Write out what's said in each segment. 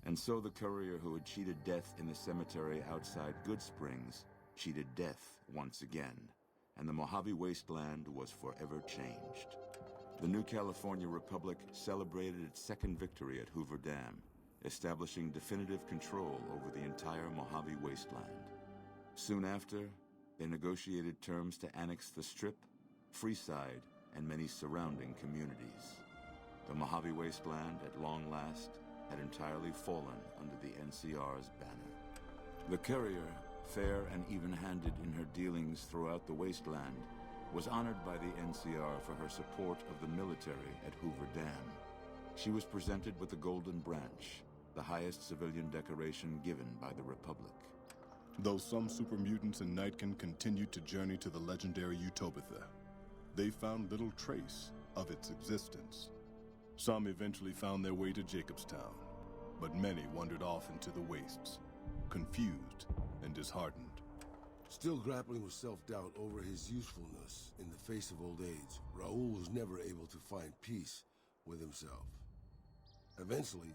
And so the courier who had cheated death in the cemetery outside Good Springs cheated death once again, and the Mojave Wasteland was forever changed. The new California Republic celebrated its second victory at Hoover Dam, establishing definitive control over the entire Mojave Wasteland. Soon after, they negotiated terms to annex the Strip, Freeside, and many surrounding communities. The Mojave Wasteland, at long last, had entirely fallen under the NCR's banner. The courier, fair and even-handed in her dealings throughout the wasteland, was honored by the NCR for her support of the military at Hoover Dam. She was presented with the Golden Branch, the highest civilian decoration given by the Republic. Though some super mutants in Nightkin continued to journey to the legendary Utopia, they found little trace of its existence. Some eventually found their way to Jacobstown, but many wandered off into the wastes, confused and disheartened. Still grappling with self-doubt over his usefulness in the face of old age, Raul was never able to find peace with himself. Eventually,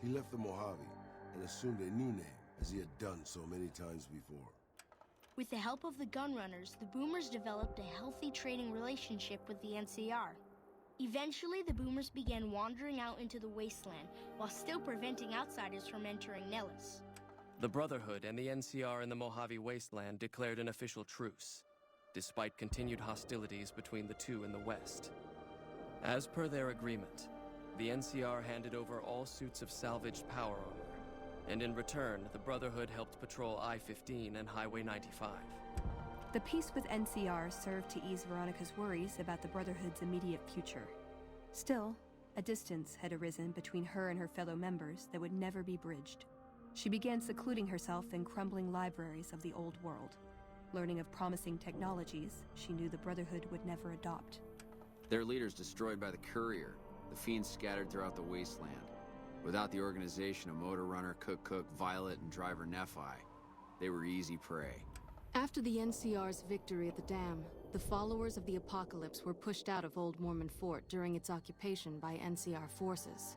he left the Mojave and assumed a new name, as he had done so many times before. With the help of the Gunrunners, the Boomers developed a healthy trading relationship with the NCR. Eventually, the Boomers began wandering out into the wasteland while still preventing outsiders from entering Nellis. The Brotherhood and the NCR in the Mojave Wasteland declared an official truce, despite continued hostilities between the two in the West. As per their agreement, the NCR handed over all suits of salvaged power armor, and in return, the Brotherhood helped patrol I-15 and Highway 95. The peace with NCR served to ease Veronica's worries about the Brotherhood's immediate future. Still, a distance had arisen between her and her fellow members that would never be bridged. She began secluding herself in crumbling libraries of the old world, learning of promising technologies she knew the Brotherhood would never adopt. Their leaders destroyed by the courier, the fiends scattered throughout the wasteland. Without the organization of Motor Runner, Cook, Violet, and Driver Nephi, they were easy prey. After the NCR's victory at the dam, the followers of the Apocalypse were pushed out of Old Mormon Fort during its occupation by NCR forces.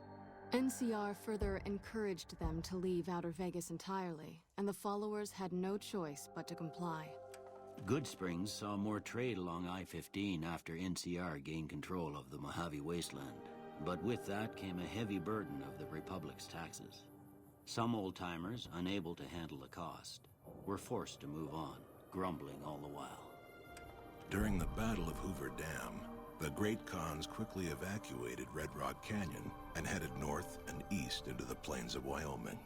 NCR further encouraged them to leave Outer Vegas entirely, and the followers had no choice but to comply. Good Springs saw more trade along I-15 after NCR gained control of the Mojave Wasteland. But with that came a heavy burden of the Republic's taxes. Some old-timers, unable to handle the cost, were forced to move on, grumbling all the while. During the Battle of Hoover Dam, the Great Khans quickly evacuated Red Rock Canyon and headed north and east into the plains of Wyoming.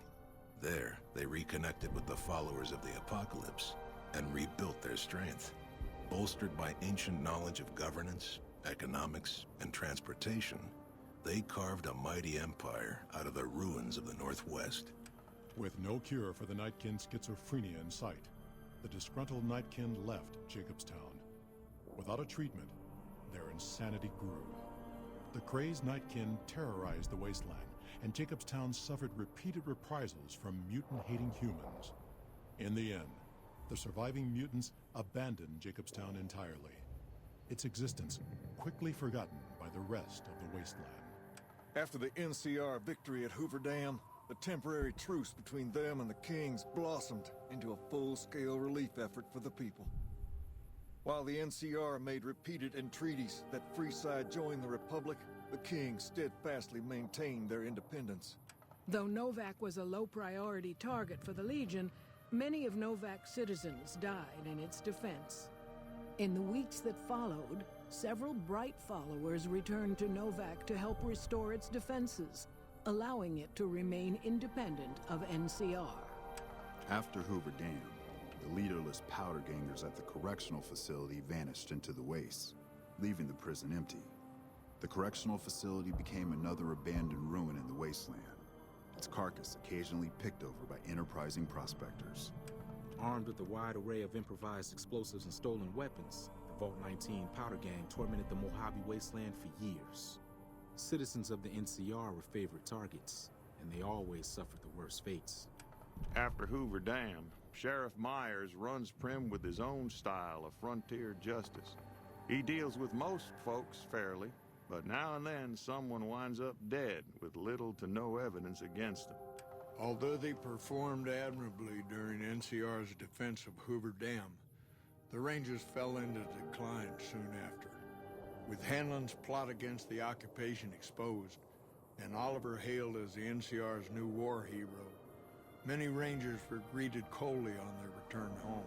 There, they reconnected with the followers of the Apocalypse and rebuilt their strength. Bolstered by ancient knowledge of governance, economics, and transportation, they carved a mighty empire out of the ruins of the Northwest. With no cure for the Nightkin schizophrenia in sight, the disgruntled Nightkin left Jacobstown. Without a treatment, their insanity grew. The crazed Nightkin terrorized the wasteland, and Jacobstown suffered repeated reprisals from mutant-hating humans. In the end, the surviving mutants abandoned Jacobstown entirely, its existence quickly forgotten by the rest of the wasteland. After the NCR victory at Hoover Dam, the temporary truce between them and the Kings blossomed into a full-scale relief effort for the people. While the NCR made repeated entreaties that Freeside join the Republic, the Kings steadfastly maintained their independence. Though Novak was a low-priority target for the Legion, many of Novak's citizens died in its defense. In the weeks that followed, several bright followers returned to Novak to help restore its defenses, allowing it to remain independent of NCR. After Hoover Dam, the leaderless powder gangers at the correctional facility vanished into the wastes, leaving the prison empty. The correctional facility became another abandoned ruin in the wasteland, its carcass occasionally picked over by enterprising prospectors. Armed with a wide array of improvised explosives and stolen weapons, the Vault 19 powder gang tormented the Mojave Wasteland for years. Citizens of the NCR were favorite targets, and they always suffered the worst fates. After Hoover Dam, Sheriff Myers runs Prim with his own style of frontier justice. He deals with most folks fairly, but now and then someone winds up dead with little to no evidence against them. Although they performed admirably during NCR's defense of Hoover Dam, the Rangers fell into decline soon after. With Hanlon's plot against the occupation exposed, and Oliver hailed as the NCR's new war hero, many Rangers were greeted coldly on their return home.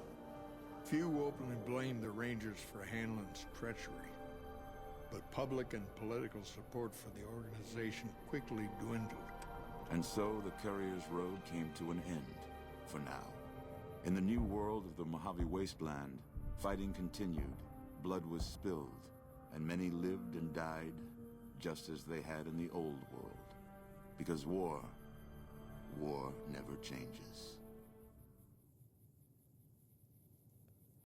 Few openly blamed the Rangers for Hanlon's treachery, but public and political support for the organization quickly dwindled. And so the Courier's Road came to an end, for now. In the new world of the Mojave Wasteland, fighting continued, blood was spilled, and many lived and died just as they had in the old world. Because war never changes.